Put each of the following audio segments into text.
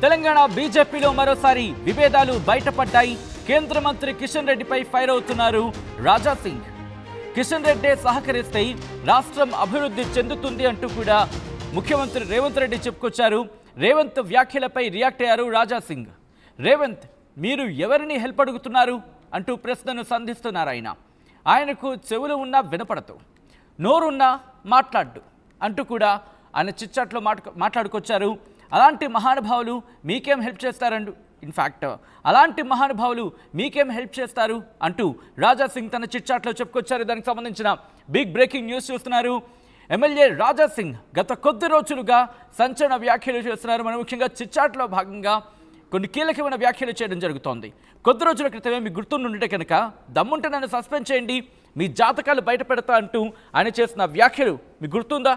తెలంగాణ బీజేపీలో మరోసారి విభేదాలు బయటపడ్డాయి. కేంద్ర మంత్రి కిషన్ రెడ్డిపై ఫైర్ అవుతున్నారు రాజా సింగ్. కిషన్ రెడ్డి సహకరిస్తే రాష్ట్రం అభివృద్ధి చెందుతుంది అంటూ కూడా ముఖ్యమంత్రి రేవంత్ రెడ్డి చెప్పుకొచ్చారు. రేవంత్ వ్యాఖ్యలపై రియాక్ట్ అయ్యారు రాజా సింగ్. రేవంత్, మీరు ఎవరిని హెల్ప్ అడుగుతున్నారు అంటూ ప్రశ్నను సంధిస్తున్నారు. ఆయనకు చెవులు ఉన్నా వినపడదు, నోరున్నా మాట్లాడు అంటూ కూడా ఆయన చిట్చాట్లో మాట్లాడుకొచ్చారు. అలాంటి మహానుభావులు మీకేం హెల్ప్ చేస్తారంటూ, ఇన్ఫ్యాక్ట్ అలాంటి మహానుభావులు మీకేం హెల్ప్ చేస్తారు అంటూ రాజా సింగ్ తన చిట్చాట్లో చెప్పుకొచ్చారు. దానికి సంబంధించిన బిగ్ బ్రేకింగ్ న్యూస్ చూస్తున్నారు. ఎమ్మెల్యే రాజా సింగ్ గత కొద్ది రోజులుగా సంచలన వ్యాఖ్యలు చేస్తున్నారు. మనం ముఖ్యంగా చిట్చాట్లో భాగంగా కొన్ని కీలకమైన వ్యాఖ్యలు చేయడం జరుగుతోంది. కొద్ది రోజుల క్రితమే మీకు గుర్తుండుంటే కనుక దమ్ముంటే నన్ను సస్పెండ్ చేయండి, మీ జాతకాలు బయట పెడతా అంటూ ఆయన చేసిన వ్యాఖ్యలు మీకు గుర్తుందా?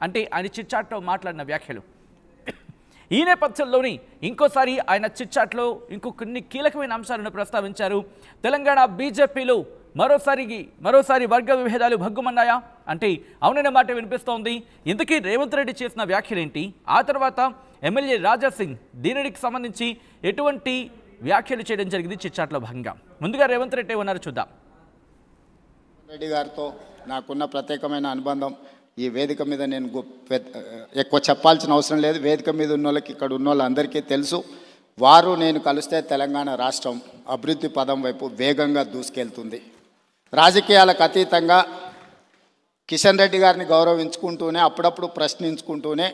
అంటే ఆయన చిట్చాట్లో మాట్లాడిన వ్యాఖ్యలు. ఈ నేపథ్యంలోని ఇంకోసారి ఆయన చిట్చాట్లో ఇంకొన్ని కీలకమైన అంశాలను ప్రస్తావించారు. తెలంగాణ బీజేపీలో మరోసారి వర్గ విభేదాలు భగ్గుమన్నాయా అంటే అవుననే మాట వినిపిస్తోంది. ఇందుకీ రేవంత్ రెడ్డి చేసిన వ్యాఖ్యలేంటి? ఆ తర్వాత ఎమ్మెల్యే రాజా సింగ్ దీనికి సంబంధించి ఎటువంటి వ్యాఖ్యలు చేయడం జరిగింది చిట్చాట్లో భాగంగా. ముందుగా రేవంత్ రెడ్డి ఏమన్నారో చూద్దాం. రెడ్డి గారితో నాకున్న ప్రత్యేకమైన అనుబంధం ఈ వేదిక మీద నేను ఎక్కువ చెప్పాల్సిన అవసరం లేదు. వేదిక మీద ఉన్న వాళ్ళకి, ఇక్కడ ఉన్న వాళ్ళందరికీ తెలుసు. వారు నేను కలిస్తే తెలంగాణ రాష్ట్రం అభివృద్ధి పదం వైపు వేగంగా దూసుకెళ్తుంది. రాజకీయాలకు అతీతంగా కిషన్ రెడ్డి గారిని గౌరవించుకుంటూనే, అప్పుడప్పుడు ప్రశ్నించుకుంటూనే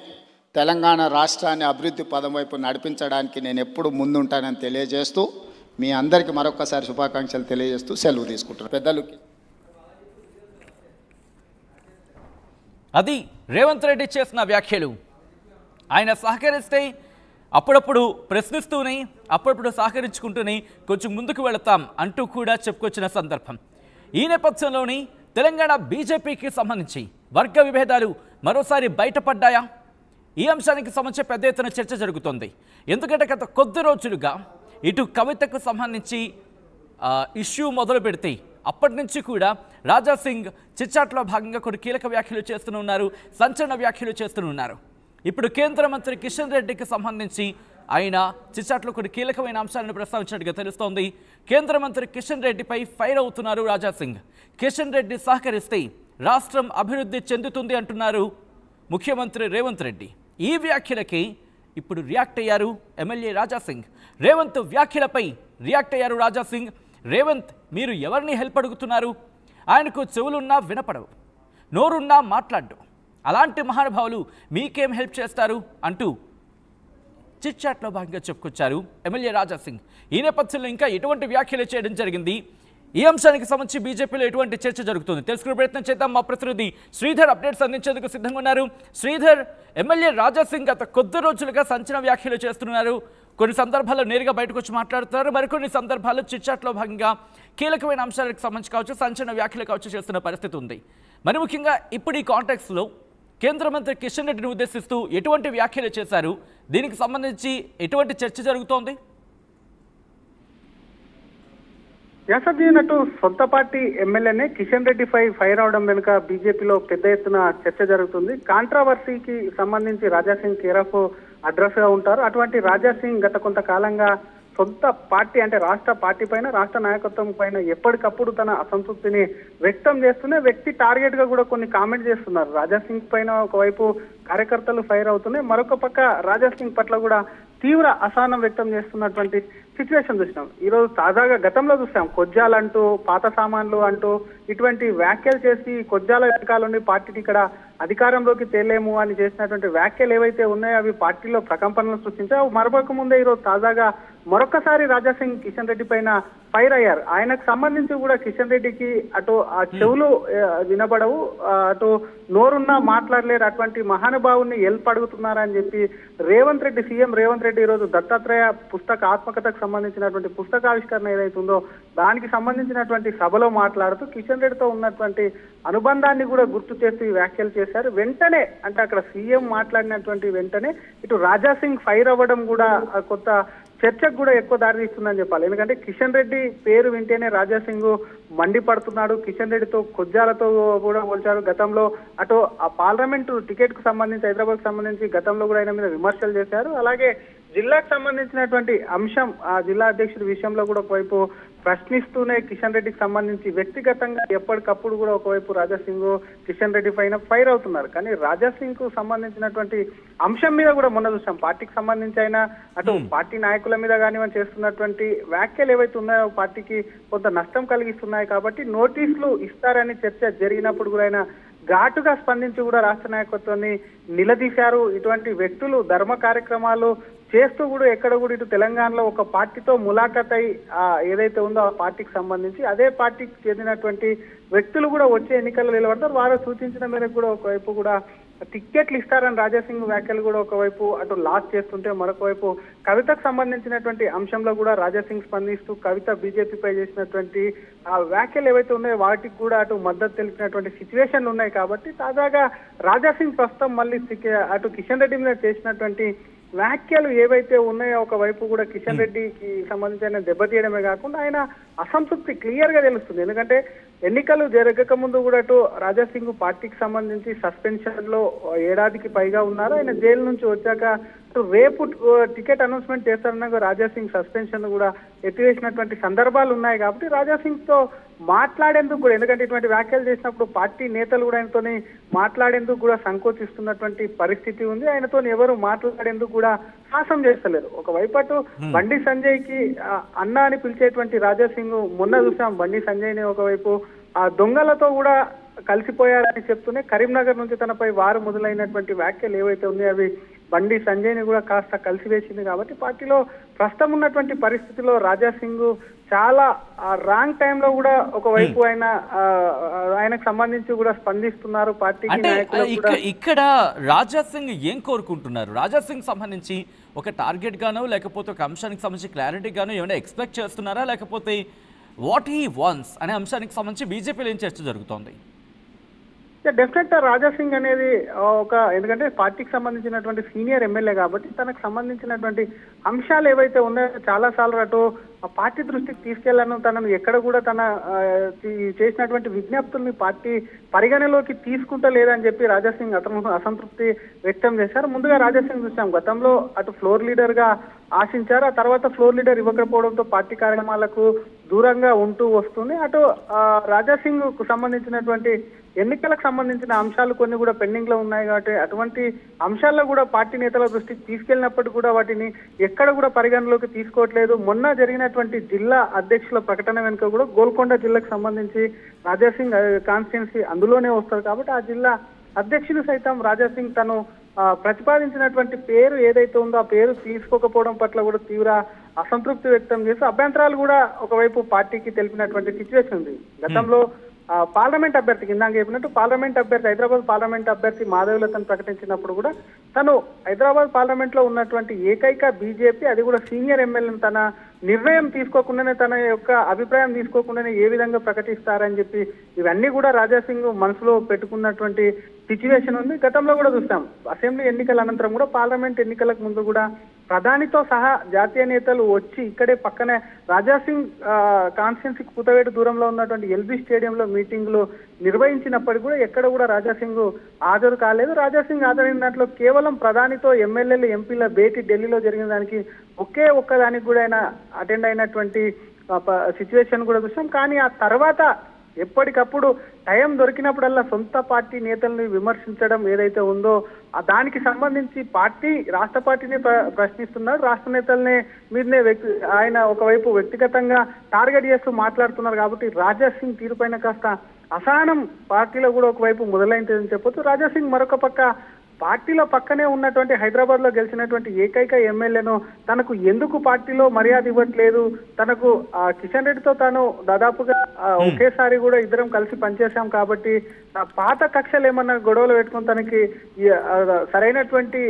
తెలంగాణ రాష్ట్రాన్ని అభివృద్ధి పదం వైపు నడిపించడానికి నేను ఎప్పుడు ముందుంటానని తెలియజేస్తూ మీ అందరికీ మరొకసారి శుభాకాంక్షలు తెలియజేస్తూ సెలవు తీసుకుంటున్నాను. పెద్దలకి అది రేవంత్ రెడ్డి చేసిన వ్యాఖ్యలు. ఆయన సహకరిస్తే అప్పుడప్పుడు ప్రశ్నిస్తూనే, అప్పుడప్పుడు సహకరించుకుంటూనే కొంచెం ముందుకు వెళతాం అంటూ కూడా చెప్పుకొచ్చిన సందర్భం. ఈ నేపథ్యంలోని తెలంగాణ బీజేపీకి సంబంధించి వర్గ విభేదాలు మరోసారి బయటపడ్డాయా? ఈ అంశానికి సంబంధించి పెద్ద ఎత్తున చర్చ జరుగుతోంది. ఎందుకంటే గత కొద్ది రోజులుగా ఇటు కవితకు సంబంధించి ఇష్యూ మొదలు పెడితే అప్పటి నుంచి కూడా రాజా సింగ్ చిట్చాట్లో భాగంగా కొన్ని కీలక వ్యాఖ్యలు చేస్తున్నారు, సంచలన వ్యాఖ్యలు చేస్తున్నారు. ఇప్పుడు కేంద్ర మంత్రి కిషన్ రెడ్డికి సంబంధించి ఆయన చిట్చాట్లో కొన్ని కీలకమైన అంశాలను ప్రస్తావించినట్టుగా తెలుస్తోంది. కేంద్ర మంత్రి కిషన్ రెడ్డిపై ఫైర్ అవుతున్నారు రాజా సింగ్. కిషన్ రెడ్డి సహకరిస్తే రాష్ట్రం అభివృద్ధి చెందుతుంది అంటున్నారు ముఖ్యమంత్రి రేవంత్ రెడ్డి. ఈ వ్యాఖ్యలకి ఇప్పుడు రియాక్ట్ అయ్యారు ఎమ్మెల్యే రాజా సింగ్. రేవంత్ వ్యాఖ్యలపై రియాక్ట్ అయ్యారు రాజా సింగ్. రేవంత్, మీరు ఎవరిని హెల్ప్ అడుగుతున్నారు? ఆయనకు చెవులున్నా వినపడవు, నోరున్నా మాట్లాడు, అలాంటి మహానుభావులు మీకేం హెల్ప్ చేస్తారు అంటూ చిట్చాట్లో భాగంగా చెప్పుకొచ్చారు ఎమ్మెల్యే రాజా సింగ్. ఈ నేపథ్యంలో ఇంకా ఎటువంటి వ్యాఖ్యలు చేయడం జరిగింది? ఈ అంశానికి సంబంధించి బీజేపీలో ఎటువంటి చర్చ జరుగుతుంది తెలుసుకునే ప్రయత్నం చేద్దాం. మా ప్రతినిధి శ్రీధర్ అప్డేట్స్ అందించేందుకు సిద్ధంగా ఉన్నారు. శ్రీధర్, ఎమ్మెల్యే రాజా సింగ్ గత కొద్ది రోజులుగా సంచలన వ్యాఖ్యలు చేస్తున్నారు. కొన్ని సందర్భాల్లో నేరుగా బయటకు వచ్చి మాట్లాడుతున్నారు, మరికొన్ని సందర్భాల్లో చిట్చాట్లో భాగంగా కీలకమైన అంశాలకు సంబంధించి కావచ్చు, సంచలన వ్యాఖ్యలు కావచ్చు చేస్తున్న పరిస్థితి ఉంది. మరి ముఖ్యంగా ఇప్పుడు ఈ కాంటెక్స్లో కేంద్ర మంత్రి కిషన్ రెడ్డిని ఉద్దేశిస్తూ ఎటువంటి వ్యాఖ్యలు చేశారు? దీనికి సంబంధించి ఎటువంటి చర్చ జరుగుతోంది? యాసద్దీన్ అటు సొంత పార్టీ ఎమ్మెల్యేనే కిషన్ రెడ్డిపై ఫైర్ అవడం వెనుక బీజేపీలో పెద్ద ఎత్తున చర్చ జరుగుతుంది. కాంట్రావర్సీకి సంబంధించి Raja Singh care of address గా ఉంటారు. అటువంటి రాజా సింగ్ గత కొంతకాలంగా సొంత పార్టీ అంటే రాష్ట్ర పార్టీ పైన, రాష్ట్ర నాయకత్వం పైన ఎప్పటికప్పుడు తన అసంతృప్తిని వ్యక్తం చేస్తూనే వ్యక్తి టార్గెట్ గా కూడా కొన్ని కామెంట్ చేస్తున్నారు. రాజా సింగ్ పైన ఒకవైపు కార్యకర్తలు ఫైర్ అవుతున్నాయి, మరొక పక్క రాజా సింగ్ పట్ల కూడా తీవ్ర అసహనం వ్యక్తం చేస్తున్నటువంటి సిచ్యువేషన్ చూసినాం. ఈరోజు తాజాగా గతంలో చూసాం, కొజ్జాలంటూ, పాత సామాన్లు అంటూ ఇటువంటి వ్యాఖ్యలు చేసి కొజ్జాల వెనకాలండి పార్టీని ఇక్కడ అధికారంలోకి తేలేము అని చేసినటువంటి వ్యాఖ్యలు ఏవైతే ఉన్నాయో అవి పార్టీలో ప్రకంపనలు సృష్టించాయి. మరొక ముందే ఈరోజు తాజాగా మరొకసారి రాజా సింగ్ కిషన్ రెడ్డి పైన ఫైర్ అయ్యారు. ఆయనకు సంబంధించి కూడా కిషన్ రెడ్డికి అటు ఆ చెవులు వినబడవు, అటు నోరున్నా మాట్లాడలేరు, అటువంటి మహానుభావుని హెల్ప్ అడుగుతున్నారని చెప్పి సీఎం రేవంత్ రెడ్డి ఈరోజు దత్తాత్రేయ పుస్తక ఆత్మకథకు సంబంధించినటువంటి పుస్తకావిష్కరణ ఏదైతుందో దానికి సంబంధించినటువంటి సభలో మాట్లాడుతూ కిషన్ రెడ్డితో ఉన్నటువంటి అనుబంధాన్ని కూడా గుర్తు చేస్తూ ఈ వ్యాఖ్యలు చేశారు. వెంటనే అంటే అక్కడ సీఎం మాట్లాడినటువంటి వెంటనే ఇటు రాజా సింగ్ ఫైర్ అవ్వడం కూడా కొత్త చర్చకు కూడా ఎక్కువ దారితీస్తుందని చెప్పాలి. ఎందుకంటే కిషన్ రెడ్డి పేరు వింటేనే రాజా సింగ్ మండిపడుతున్నాడు. కిషన్ రెడ్డితో కొజ్జాలతో కూడా పోల్చారు. గతంలో అటు ఆ పార్లమెంటు టికెట్ కు సంబంధించి హైదరాబాద్ కు సంబంధించి గతంలో కూడా ఆయన మీద విమర్శలు చేశారు. అలాగే జిల్లాకు సంబంధించినటువంటి అంశం ఆ జిల్లా అధ్యక్షుడి విషయంలో కూడా ఒకవైపు ప్రశ్నిస్తూనే కిషన్ రెడ్డికి సంబంధించి వ్యక్తిగతంగా ఎప్పటికప్పుడు కూడా ఒకవైపు రాజాసింగ్ కిషన్ రెడ్డి పైన ఫైర్ అవుతున్నారు. కానీ రాజాసింగ్ కు సంబంధించినటువంటి అంశం మీద కూడా మొన్న చూసాం, పార్టీకి సంబంధించి అయినా అటు పార్టీ నాయకుల మీద కానివ్వని చేస్తున్నటువంటి వ్యాఖ్యలు ఏవైతే ఉన్నాయో పార్టీకి కొంత నష్టం కలిగిస్తున్నాయి. కాబట్టి నోటీసులు ఇస్తారని చర్చ జరిగినప్పుడు కూడా ఆయన ఘాటుగా స్పందించి కూడా రాష్ట్ర నాయకత్వాన్ని నిలదీశారు. ఇటువంటి వ్యక్తులు ధర్మ కార్యక్రమాలు చేస్తూ కూడా ఎక్కడ కూడా ఇటు తెలంగాణలో ఒక పార్టీతో ములాఖత్ అయి ఏదైతే ఉందో ఆ పార్టీకి సంబంధించి అదే పార్టీకి చెందినటువంటి వ్యక్తులు కూడా వచ్చే ఎన్నికల్లో నిలబడతారు. వారు సూచించిన మేరకు కూడా ఒకవైపు కూడా టిక్కెట్లు ఇస్తారని రాజాసింగ్ వ్యాఖ్యలు కూడా ఒకవైపు అటు లాస్ చేస్తుంటే, మరొక వైపు కవితకు సంబంధించినటువంటి అంశంలో కూడా రాజాసింగ్ స్పందిస్తూ కవిత బీజేపీపై చేసినటువంటి ఆ వ్యాఖ్యలు ఏవైతే ఉన్నాయో వాటికి కూడా అటు మద్దతు తెలిపినటువంటి సిచ్యువేషన్లు ఉన్నాయి. కాబట్టి తాజాగా రాజాసింగ్ ప్రస్తుతం మళ్ళీ అటు కిషన్ రెడ్డి మీద చేసినటువంటి వ్యాఖ్యలు ఏవైతే ఉన్నాయో ఒకవైపు కూడా కిషన్ రెడ్డికి సంబంధించిన దెబ్బతీయడమే కాకుండా ఆయన అసంతృప్తి క్లియర్ గా తెలుస్తుంది. ఎందుకంటే ఎన్నికలు జరగక ముందు కూడా అటు రాజాసింగ్ పార్టీకి సంబంధించి సస్పెన్షన్ లో ఏడాదికి పైగా ఉన్నారు. ఆయన జైలు నుంచి వచ్చాక రేపు టికెట్ అనౌన్స్మెంట్ చేస్తారన్న రాజాసింగ్ సస్పెన్షన్ కూడా ఎత్తివేసినటువంటి సందర్భాలు ఉన్నాయి. కాబట్టి రాజాసింగ్ తో మాట్లాడేందుకు కూడా, ఎందుకంటే ఇటువంటి వ్యాఖ్యలు చేసినప్పుడు పార్టీ నేతలు కూడా ఆయనతో మాట్లాడేందుకు కూడా సంకోచిస్తున్నటువంటి పరిస్థితి ఉంది. ఆయనతో ఎవరు మాట్లాడేందుకు కూడా సాహసం చేస్తలేరు. ఒకవైపు అటు బండి సంజయ్ కి అన్న అని పిలిచేటువంటి రాజాసింగ్ మొన్న చూసాం, బండి సంజయ్ ని ఒకవైపు ఆ దొంగలతో కూడా కలిసిపోయారని చెప్తూనే కరీంనగర్ నుంచి తనపై వారు మొదలైనటువంటి వ్యాఖ్యలు ఏవైతే ఉన్నాయో అవి బండి సంజయ్ ని కూడా కాస్త కలిసివేసింది. కాబట్టి పార్టీలో ప్రస్తుతం ఉన్నటువంటి పరిస్థితిలో రాజాసింగ్ చాలా రాంగ్ టైంలో కూడా ఒకవైపు ఆయనకు సంబంధించి కూడా స్పందిస్తున్నారు. పార్టీకి నాయకులు ఇక్కడ రాజాసింగ్ ఏం కోరుకుంటున్నారు? రాజాసింగ్ సంబంధించి ఒక టార్గెట్ గానో లేకపోతే ఒక అంశానికి సంబంధించి క్లారిటీ గానో ఏమైనా ఎక్స్పెక్ట్ చేస్తున్నారా, లేకపోతే వాట్ హీ వాంట్స్ అనే అంశానికి సంబంధించి బీజేపీలో ఏం చర్చ జరుగుతోంది? డెఫినెట్ రాజాసింగ్ అనేది ఎందుకంటే పార్టీకి సంబంధించినటువంటి సీనియర్ ఎమ్మెల్యే కాబట్టి తనకు సంబంధించినటువంటి అంశాలు ఏవైతే ఉన్నాయో చాలా సార్లు అటు పార్టీ దృష్టికి తీసుకెళ్లాను. తనను ఎక్కడ కూడా తన చేసినటువంటి విజ్ఞప్తుల్ని పార్టీ పరిగణలోకి తీసుకుంటా లేదని చెప్పి రాజాసింగ్ అసంతృప్తి వ్యక్తం చేశారు. ముందుగా రాజాసింగ్ చూసాం, గతంలో అటు ఫ్లోర్ లీడర్ గా ఆశించారు. ఆ తర్వాత ఫ్లోర్ లీడర్ ఇవ్వకపోవడంతో పార్టీ కార్యక్రమాలకు దూరంగా ఉంటూ వస్తుంది. అటు రాజాసింగ్ కు సంబంధించినటువంటి ఎన్నికలకు సంబంధించిన అంశాలు కొన్ని కూడా పెండింగ్ లో ఉన్నాయి. కాబట్టి అటువంటి అంశాల్లో కూడా పార్టీ నేతల దృష్టికి తీసుకెళ్లినప్పటికీ కూడా వాటిని ఎక్కడ కూడా పరిగణలోకి తీసుకోవట్లేదు. మొన్న జరిగినటువంటి జిల్లా అధ్యక్షుల ప్రకటన వెనుక కూడా గోల్కొండ జిల్లాకు సంబంధించి రాజాసింగ్ కాన్స్టిట్యున్సీ అందులోనే వస్తారు. కాబట్టి ఆ జిల్లా అధ్యక్షులు సైతం రాజాసింగ్ తను ప్రతిపాదించినటువంటి పేరు ఏదైతే ఉందో ఆ పేరు తీసుకోకపోవడం పట్ల కూడా తీవ్ర అసంతృప్తి వ్యక్తం చేసి అభ్యంతరాలు కూడా ఒకవైపు పార్టీకి తెలిపినటువంటి సిచ్యువేషన్ ఉంది. గతంలో పార్లమెంట్ అభ్యర్థికి ఇందాక చెప్పినట్టు పార్లమెంట్ అభ్యర్థి హైదరాబాద్ పార్లమెంట్ అభ్యర్థి మాధవలతను ప్రకటించినప్పుడు కూడా తను హైదరాబాద్ పార్లమెంట్ లో ఉన్నటువంటి ఏకైక బీజేపీ, అది కూడా సీనియర్ ఎమ్మెల్యేని తన నిర్ణయం తీసుకోకుండానే తన యొక్క అభిప్రాయం తీసుకోకుండానే ఏ విధంగా ప్రకటిస్తారని చెప్పి ఇవన్నీ కూడా రాజాసింగ్ మనసులో పెట్టుకున్నటువంటి సిచ్యువేషన్ ఉంది. గతంలో కూడా చూస్తాం, అసెంబ్లీ ఎన్నికల అనంతరం కూడా పార్లమెంట్ ఎన్నికలకు ముందు కూడా ప్రధానితో సహా జాతీయ నేతలు వచ్చి ఇక్కడే పక్కనే రాజాసింగ్ కాన్స్టిట్యున్సీకి కూతవేటు దూరంలో ఉన్నటువంటి ఎల్బీ స్టేడియంలో మీటింగ్లు నిర్వహించినప్పటికీ కూడా ఎక్కడ కూడా రాజాసింగ్ హాజరు కాలేదు. రాజాసింగ్ హాజరైన దాంట్లో కేవలం ప్రధానితో ఎమ్మెల్యేలు ఎంపీల భేటీ ఢిల్లీలో జరిగిన దానికి ఒక్కదానికి కూడా ఆయన అటెండ్ అయినటువంటి సిచ్యువేషన్ కూడా చూసాం. కానీ ఆ తర్వాత ఎప్పటికప్పుడు టైం దొరికినప్పుడల్లా సొంత పార్టీ నేతల్ని విమర్శించడం ఏదైతే ఉందో దానికి సంబంధించి రాష్ట్ర పార్టీని ప్రశ్నిస్తున్నారు. రాష్ట్ర నేతల్ని మీదనే ఆయన ఒకవైపు వ్యక్తిగతంగా టార్గెట్ చేస్తూ మాట్లాడుతున్నారు. కాబట్టి రాజాసింగ్ తీరుపైన కాస్త అసహనం పార్టీలో కూడా ఒకవైపు మొదలైందని చెప్పొచ్చు. రాజాసింగ్ మరొక పక్క పార్టీలో పక్కనే ఉన్నటువంటి హైదరాబాద్ లో గెలిచినటువంటి ఏకైక ఎమ్మెల్యేను తనకు ఎందుకు పార్టీలో మర్యాద ఇవ్వట్లేదు, తనకు కిషన్ రెడ్డితో తాను దాదాపుగా ఒకేసారి కూడా ఇద్దరం కలిసి పనిచేశాం కాబట్టి పాత కక్షలు ఏమన్నా గొడవలు పెట్టుకుని తనకి సరైనటువంటి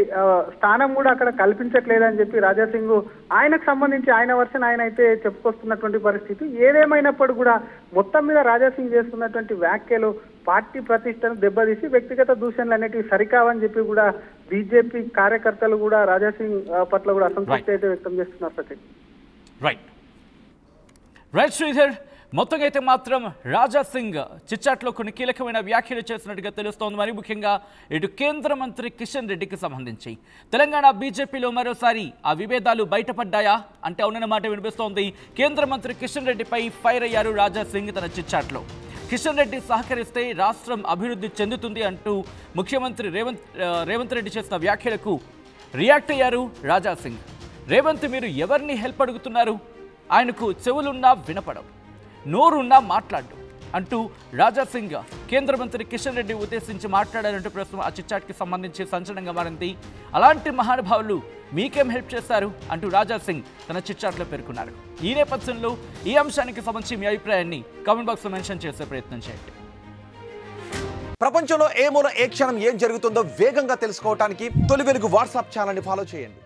స్థానం కూడా అక్కడ కల్పించట్లేదని చెప్పి రాజాసింగ్ ఆయనకు సంబంధించి ఆయన వర్షన్ ఆయన అయితే చెప్పుకొస్తున్నటువంటి పరిస్థితి. ఏదేమైనప్పుడు కూడా మొత్తం మీద రాజాసింగ్ చేస్తున్నటువంటి వ్యాఖ్యలు పార్టీ ప్రతిష్టను దెబ్బతీసి వ్యక్తిగత దూషణలు అనేటివి సరికావని చెప్పి కూడా బీజేపీ కార్యకర్తలు కూడా రాజాసింగ్ పట్ల కూడా అసంతృప్తి అయితే వ్యక్తం చేస్తున్నారు. రైట్ శ్రీధర్, మొత్తంగా అయితే మాత్రం రాజా సింగ్ చిట్చాట్లో కొన్ని కీలకమైన వ్యాఖ్యలు చేసినట్టుగా తెలుస్తోంది. మరి ముఖ్యంగా ఇటు కేంద్ర మంత్రి కిషన్ రెడ్డికి సంబంధించి తెలంగాణ బీజేపీలో మరోసారి ఆ విభేదాలు బయటపడ్డాయా అంటే అవునన్న మాట వినిపిస్తోంది. కేంద్ర మంత్రి కిషన్ రెడ్డిపై ఫైర్ అయ్యారు రాజా సింగ్ తన చిట్చాట్లో. కిషన్ రెడ్డి సహకరిస్తే రాష్ట్రం అభివృద్ధి చెందుతుంది అంటూ ముఖ్యమంత్రి రేవంత్ రెడ్డి చేసిన వ్యాఖ్యలకు రియాక్ట్ అయ్యారు రాజా సింగ్. రేవంత్ మీరు ఎవరిని హెల్ప్ అడుగుతున్నారు? ఆయనకు చెవులున్నా వినపడవు, నోరున్నా మాట్లాడు అంటూ రాజా సింగ్ కేంద్ర మంత్రి కిషన్ రెడ్డి ఉద్దేశించి మాట్లాడారంటూ ప్రస్తుతం ఆ చిట్చాట్కి సంబంధించి సంచలనంగా మారింది. అలాంటి మహానుభావులు మీకేం హెల్ప్ చేస్తారు అంటూ రాజా సింగ్ తన చిట్చాట్లో పేర్కొన్నారు. ఈ నేపథ్యంలో ఈ అంశానికి సంబంధించి మీ అభిప్రాయాన్ని కామెంట్ బాక్స్లో మెన్షన్ చేసే ప్రయత్నం చేయండి. ప్రపంచంలో ఏ మూల ఏ క్షణం ఏం జరుగుతుందో వేగంగా తెలుసుకోవడానికి తొలి వెలుగు వాట్సాప్ ఛానల్ని ఫాలో చేయండి.